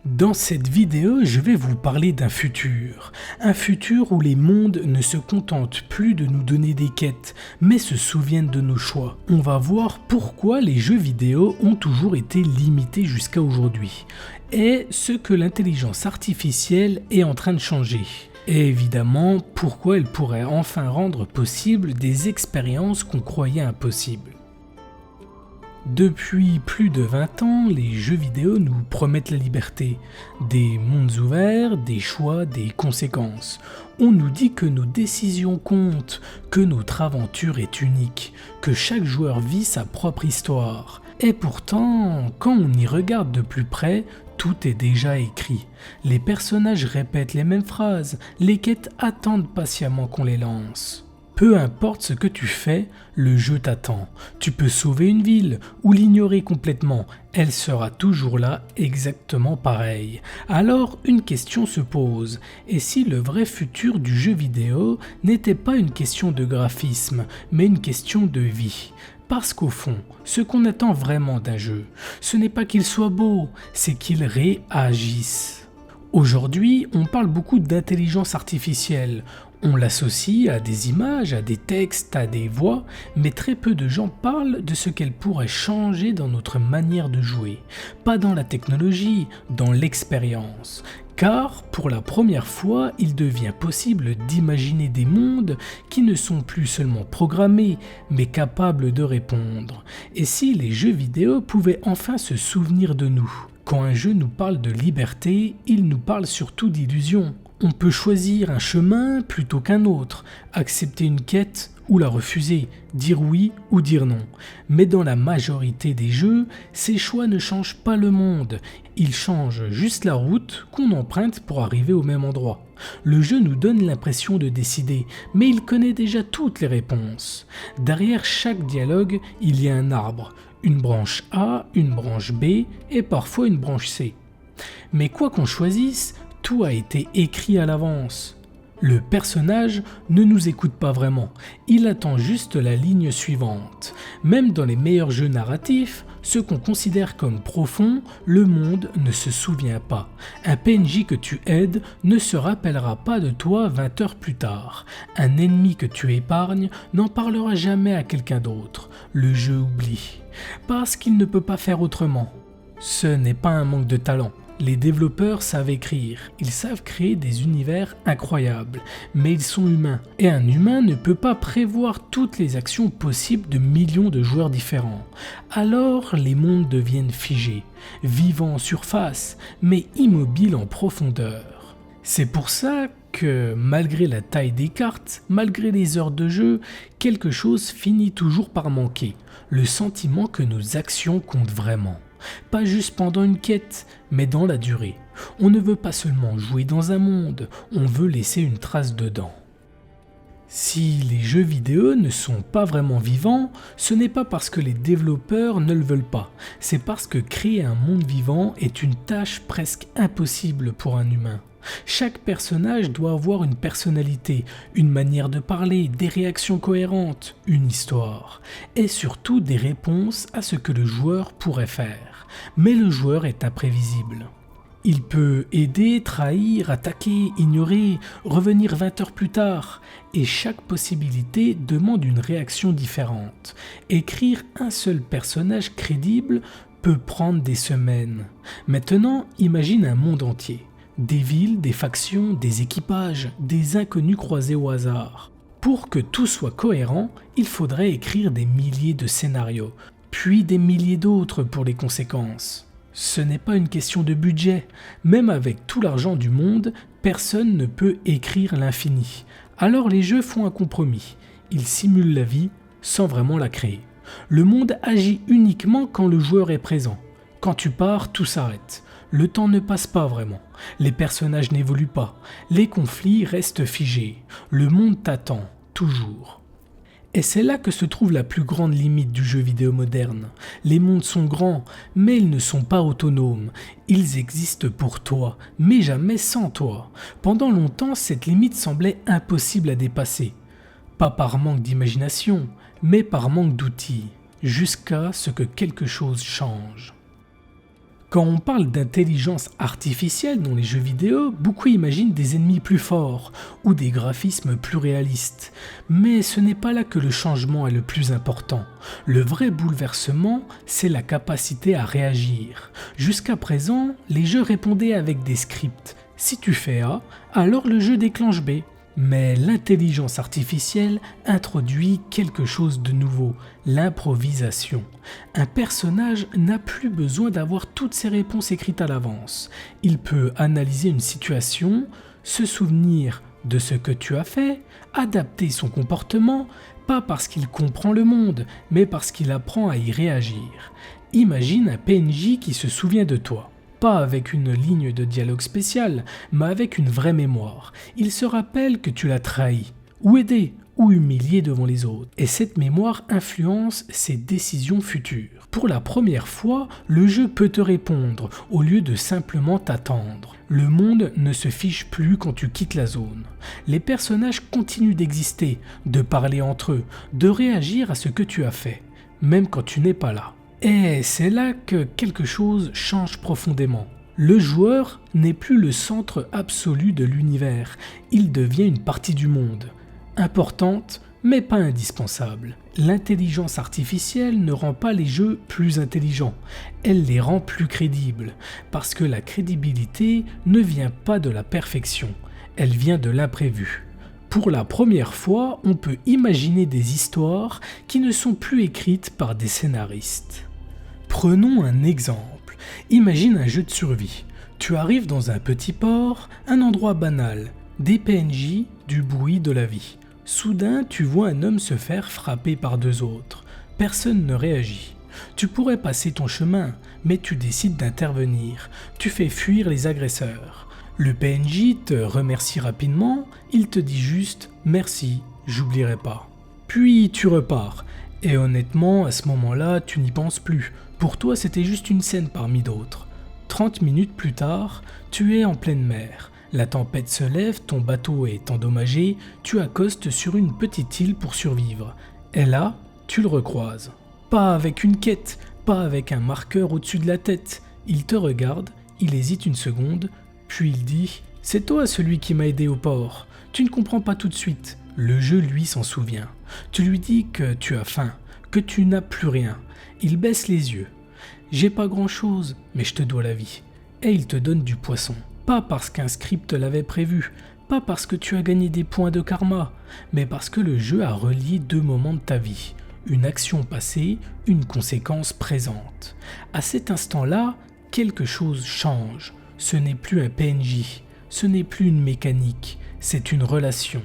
Dans cette vidéo, je vais vous parler d'un futur. Un futur où les mondes ne se contentent plus de nous donner des quêtes, mais se souviennent de nos choix. On va voir pourquoi les jeux vidéo ont toujours été limités jusqu'à aujourd'hui, et ce que l'intelligence artificielle est en train de changer. Et évidemment, pourquoi elle pourrait enfin rendre possible des expériences qu'on croyait impossibles. Depuis plus de 20 ans, les jeux vidéo nous promettent la liberté, des mondes ouverts, des choix, des conséquences. On nous dit que nos décisions comptent, que notre aventure est unique, que chaque joueur vit sa propre histoire. Et pourtant, quand on y regarde de plus près, tout est déjà écrit. Les personnages répètent les mêmes phrases, les quêtes attendent patiemment qu'on les lance. Peu importe ce que tu fais, le jeu t'attend. Tu peux sauver une ville ou l'ignorer complètement, elle sera toujours là exactement pareil. Alors une question se pose, et si le vrai futur du jeu vidéo n'était pas une question de graphisme, mais une question de vie ? Parce qu'au fond, ce qu'on attend vraiment d'un jeu, ce n'est pas qu'il soit beau, c'est qu'il réagisse. Aujourd'hui, on parle beaucoup d'intelligence artificielle. On l'associe à des images, à des textes, à des voix, mais très peu de gens parlent de ce qu'elle pourrait changer dans notre manière de jouer. Pas dans la technologie, dans l'expérience. Car, pour la première fois, il devient possible d'imaginer des mondes qui ne sont plus seulement programmés, mais capables de répondre. Et si les jeux vidéo pouvaient enfin se souvenir de nous ? Quand un jeu nous parle de liberté, il nous parle surtout d'illusion. On peut choisir un chemin plutôt qu'un autre, accepter une quête ou la refuser, dire oui ou dire non. Mais dans la majorité des jeux, ces choix ne changent pas le monde, ils changent juste la route qu'on emprunte pour arriver au même endroit. Le jeu nous donne l'impression de décider, mais il connaît déjà toutes les réponses. Derrière chaque dialogue, il y a un arbre, une branche A, une branche B et parfois une branche C. Mais quoi qu'on choisisse, tout a été écrit à l'avance. Le personnage ne nous écoute pas vraiment, il attend juste la ligne suivante. Même dans les meilleurs jeux narratifs, ceux qu'on considère comme profonds, le monde ne se souvient pas. Un PNJ que tu aides ne se rappellera pas de toi 20 heures plus tard. Un ennemi que tu épargnes n'en parlera jamais à quelqu'un d'autre. Le jeu oublie. Parce qu'il ne peut pas faire autrement. Ce n'est pas un manque de talent. Les développeurs savent écrire, ils savent créer des univers incroyables, mais ils sont humains. Et un humain ne peut pas prévoir toutes les actions possibles de millions de joueurs différents. Alors les mondes deviennent figés, vivants en surface, mais immobiles en profondeur. C'est pour ça que malgré la taille des cartes, malgré les heures de jeu, quelque chose finit toujours par manquer, le sentiment que nos actions comptent vraiment. Pas juste pendant une quête, mais dans la durée. On ne veut pas seulement jouer dans un monde, on veut laisser une trace dedans. Si les jeux vidéo ne sont pas vraiment vivants, ce n'est pas parce que les développeurs ne le veulent pas, c'est parce que créer un monde vivant est une tâche presque impossible pour un humain. Chaque personnage doit avoir une personnalité, une manière de parler, des réactions cohérentes, une histoire, et surtout des réponses à ce que le joueur pourrait faire. Mais le joueur est imprévisible. Il peut aider, trahir, attaquer, ignorer, revenir 20 heures plus tard, et chaque possibilité demande une réaction différente. Écrire un seul personnage crédible peut prendre des semaines. Maintenant, imagine un monde entier. Des villes, des factions, des équipages, des inconnus croisés au hasard. Pour que tout soit cohérent, il faudrait écrire des milliers de scénarios, puis des milliers d'autres pour les conséquences. Ce n'est pas une question de budget. Même avec tout l'argent du monde, personne ne peut écrire l'infini. Alors les jeux font un compromis. Ils simulent la vie sans vraiment la créer. Le monde agit uniquement quand le joueur est présent. Quand tu pars, tout s'arrête. Le temps ne passe pas vraiment. Les personnages n'évoluent pas. Les conflits restent figés. Le monde t'attend, toujours. Et c'est là que se trouve la plus grande limite du jeu vidéo moderne. Les mondes sont grands, mais ils ne sont pas autonomes. Ils existent pour toi, mais jamais sans toi. Pendant longtemps, cette limite semblait impossible à dépasser. Pas par manque d'imagination, mais par manque d'outils. Jusqu'à ce que quelque chose change. Quand on parle d'intelligence artificielle dans les jeux vidéo, beaucoup imaginent des ennemis plus forts ou des graphismes plus réalistes. Mais ce n'est pas là que le changement est le plus important. Le vrai bouleversement, c'est la capacité à réagir. Jusqu'à présent, les jeux répondaient avec des scripts. Si tu fais A, alors le jeu déclenche B. Mais l'intelligence artificielle introduit quelque chose de nouveau, l'improvisation. Un personnage n'a plus besoin d'avoir toutes ses réponses écrites à l'avance. Il peut analyser une situation, se souvenir de ce que tu as fait, adapter son comportement, pas parce qu'il comprend le monde, mais parce qu'il apprend à y réagir. Imagine un PNJ qui se souvient de toi. Pas avec une ligne de dialogue spéciale, mais avec une vraie mémoire. Il se rappelle que tu l'as trahi, ou aidé, ou humilié devant les autres. Et cette mémoire influence ses décisions futures. Pour la première fois, le jeu peut te répondre, au lieu de simplement t'attendre. Le monde ne se fiche plus quand tu quittes la zone. Les personnages continuent d'exister, de parler entre eux, de réagir à ce que tu as fait, même quand tu n'es pas là. Et c'est là que quelque chose change profondément. Le joueur n'est plus le centre absolu de l'univers, il devient une partie du monde. Importante, mais pas indispensable. L'intelligence artificielle ne rend pas les jeux plus intelligents, elle les rend plus crédibles, parce que la crédibilité ne vient pas de la perfection, elle vient de l'imprévu. Pour la première fois, on peut imaginer des histoires qui ne sont plus écrites par des scénaristes. Prenons un exemple. Imagine un jeu de survie. Tu arrives dans un petit port, un endroit banal, des PNJ, du bruit de la vie. Soudain, tu vois un homme se faire frapper par deux autres. Personne ne réagit. Tu pourrais passer ton chemin, mais tu décides d'intervenir. Tu fais fuir les agresseurs. Le PNJ te remercie rapidement, il te dit juste « merci, j'oublierai pas ». Puis tu repars. Et honnêtement, à ce moment-là, tu n'y penses plus. Pour toi, c'était juste une scène parmi d'autres. 30 minutes plus tard, tu es en pleine mer. La tempête se lève, ton bateau est endommagé, tu accostes sur une petite île pour survivre. Et là, tu le recroises. Pas avec une quête, pas avec un marqueur au-dessus de la tête. Il te regarde, il hésite une seconde, puis il dit « C'est toi celui qui m'a aidé au port. Tu ne comprends pas tout de suite. » Le jeu, lui, s'en souvient. Tu lui dis que tu as faim, que tu n'as plus rien. Il baisse les yeux. J'ai pas grand-chose, mais je te dois la vie. Et il te donne du poisson. Pas parce qu'un script l'avait prévu, pas parce que tu as gagné des points de karma, mais parce que le jeu a relié deux moments de ta vie. Une action passée, une conséquence présente. À cet instant-là, quelque chose change. Ce n'est plus un PNJ, ce n'est plus une mécanique, c'est une relation.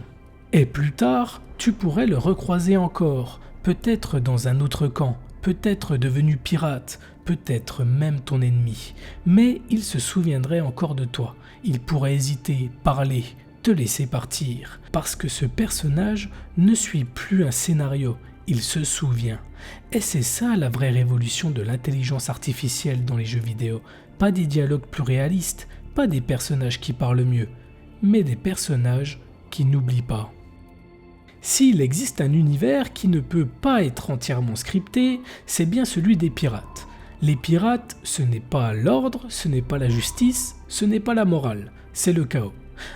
Et plus tard, tu pourrais le recroiser encore, peut-être dans un autre camp, peut-être devenu pirate, peut-être même ton ennemi. Mais il se souviendrait encore de toi. Il pourrait hésiter, parler, te laisser partir. Parce que ce personnage ne suit plus un scénario, il se souvient. Et c'est ça la vraie révolution de l'intelligence artificielle dans les jeux vidéo. Pas des dialogues plus réalistes, pas des personnages qui parlent mieux, mais des personnages qui n'oublient pas. S'il existe un univers qui ne peut pas être entièrement scripté, c'est bien celui des pirates. Les pirates, ce n'est pas l'ordre, ce n'est pas la justice, ce n'est pas la morale, c'est le chaos.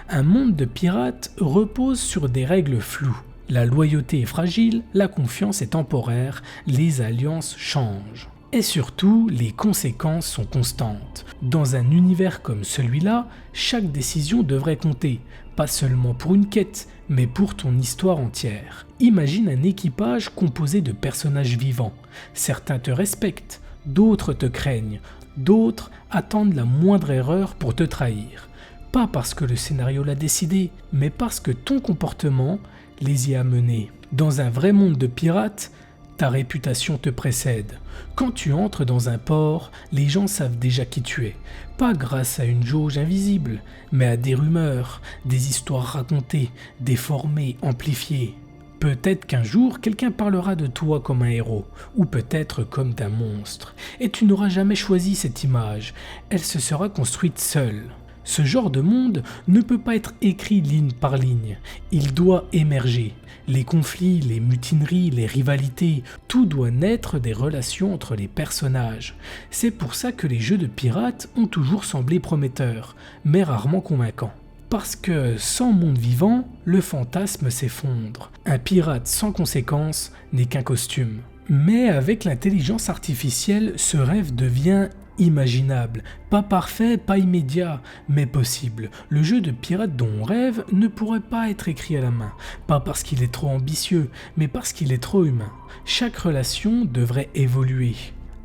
Un monde de pirates repose sur des règles floues. La loyauté est fragile, la confiance est temporaire, les alliances changent. Et surtout, les conséquences sont constantes. Dans un univers comme celui-là, chaque décision devrait compter, pas seulement pour une quête, mais pour ton histoire entière. Imagine un équipage composé de personnages vivants. Certains te respectent, d'autres te craignent, d'autres attendent la moindre erreur pour te trahir. Pas parce que le scénario l'a décidé, mais parce que ton comportement les y a menés. Dans un vrai monde de pirates, ta réputation te précède. Quand tu entres dans un port, les gens savent déjà qui tu es. Pas grâce à une jauge invisible, mais à des rumeurs, des histoires racontées, déformées, amplifiées. Peut-être qu'un jour, quelqu'un parlera de toi comme un héros, ou peut-être comme d'un monstre. Et tu n'auras jamais choisi cette image, elle se sera construite seule. Ce genre de monde ne peut pas être écrit ligne par ligne, il doit émerger. Les conflits, les mutineries, les rivalités, tout doit naître des relations entre les personnages. C'est pour ça que les jeux de pirates ont toujours semblé prometteurs, mais rarement convaincants. Parce que sans monde vivant, le fantasme s'effondre. Un pirate sans conséquences n'est qu'un costume. Mais avec l'intelligence artificielle, ce rêve devient imaginable, pas parfait, pas immédiat, mais possible. Le jeu de pirate dont on rêve ne pourrait pas être écrit à la main, pas parce qu'il est trop ambitieux, mais parce qu'il est trop humain. Chaque relation devrait évoluer.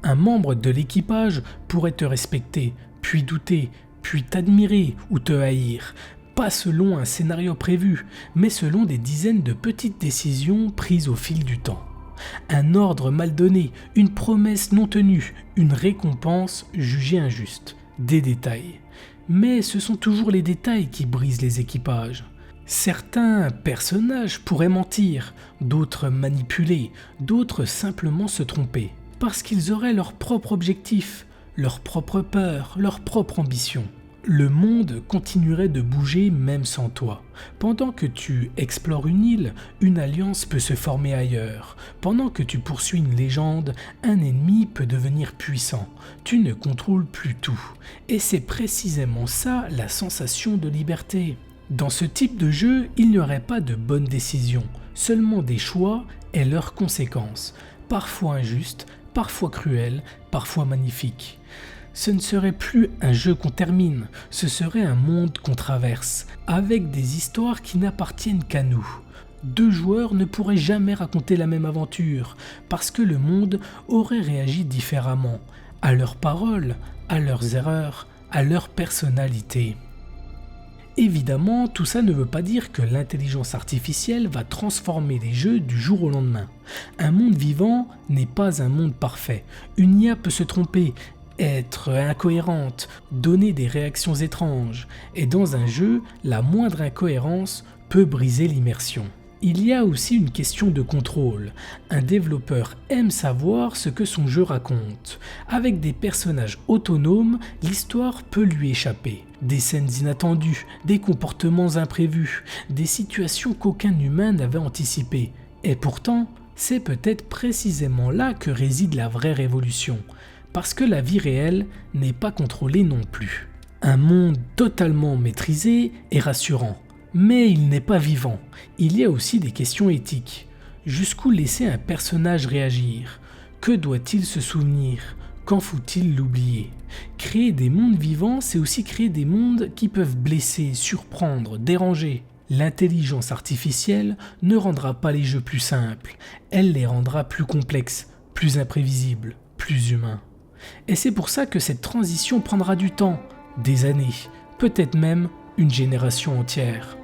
Un membre de l'équipage pourrait te respecter, puis douter, puis t'admirer ou te haïr. Pas selon un scénario prévu, mais selon des dizaines de petites décisions prises au fil du temps. Un ordre mal donné, une promesse non tenue, une récompense jugée injuste. Des détails. Mais ce sont toujours les détails qui brisent les équipages. Certains personnages pourraient mentir, d'autres manipuler, d'autres simplement se tromper. Parce qu'ils auraient leur propre objectif, leur propre peur, leur propre ambition. Le monde continuerait de bouger même sans toi. Pendant que tu explores une île, une alliance peut se former ailleurs. Pendant que tu poursuis une légende, un ennemi peut devenir puissant. Tu ne contrôles plus tout. Et c'est précisément ça la sensation de liberté. Dans ce type de jeu, il n'y aurait pas de bonnes décisions, seulement des choix et leurs conséquences. Parfois injustes, parfois cruelles, parfois magnifiques. Ce ne serait plus un jeu qu'on termine, ce serait un monde qu'on traverse, avec des histoires qui n'appartiennent qu'à nous. Deux joueurs ne pourraient jamais raconter la même aventure, parce que le monde aurait réagi différemment, à leurs paroles, à leurs erreurs, à leur personnalité. Évidemment, tout ça ne veut pas dire que l'intelligence artificielle va transformer les jeux du jour au lendemain. Un monde vivant n'est pas un monde parfait. Une IA peut se tromper, être incohérente, donner des réactions étranges, et dans un jeu, la moindre incohérence peut briser l'immersion. Il y a aussi une question de contrôle. Un développeur aime savoir ce que son jeu raconte. Avec des personnages autonomes, l'histoire peut lui échapper. Des scènes inattendues, des comportements imprévus, des situations qu'aucun humain n'avait anticipées. Et pourtant, c'est peut-être précisément là que réside la vraie révolution. Parce que la vie réelle n'est pas contrôlée non plus. Un monde totalement maîtrisé est rassurant, mais il n'est pas vivant. Il y a aussi des questions éthiques. Jusqu'où laisser un personnage réagir? Que doit-il se souvenir? Quand faut-il l'oublier? Créer des mondes vivants, c'est aussi créer des mondes qui peuvent blesser, surprendre, déranger. L'intelligence artificielle ne rendra pas les jeux plus simples, elle les rendra plus complexes, plus imprévisibles, plus humains. Et c'est pour ça que cette transition prendra du temps, des années, peut-être même une génération entière.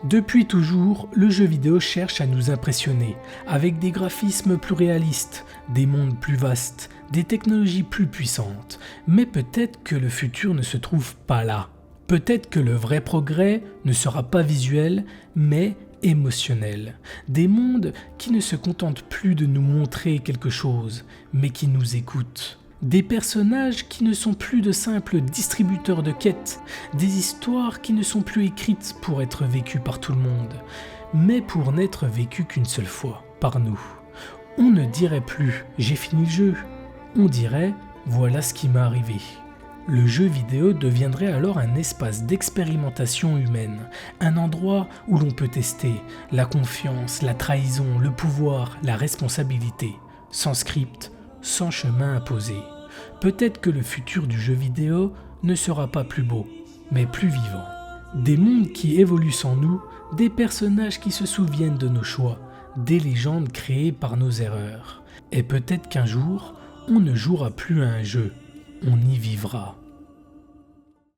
Depuis toujours, le jeu vidéo cherche à nous impressionner, avec des graphismes plus réalistes, des mondes plus vastes, des technologies plus puissantes. Mais peut-être que le futur ne se trouve pas là. Peut-être que le vrai progrès ne sera pas visuel, mais émotionnel. Des mondes qui ne se contentent plus de nous montrer quelque chose, mais qui nous écoutent. Des personnages qui ne sont plus de simples distributeurs de quêtes, des histoires qui ne sont plus écrites pour être vécues par tout le monde, mais pour n'être vécues qu'une seule fois, par nous. On ne dirait plus « j'ai fini le jeu », on dirait « voilà ce qui m'est arrivé ». Le jeu vidéo deviendrait alors un espace d'expérimentation humaine, un endroit où l'on peut tester la confiance, la trahison, le pouvoir, la responsabilité, sans script, sans chemin imposé. Peut-être que le futur du jeu vidéo ne sera pas plus beau, mais plus vivant. Des mondes qui évoluent sans nous, des personnages qui se souviennent de nos choix, des légendes créées par nos erreurs. Et peut-être qu'un jour, on ne jouera plus à un jeu, on y vivra.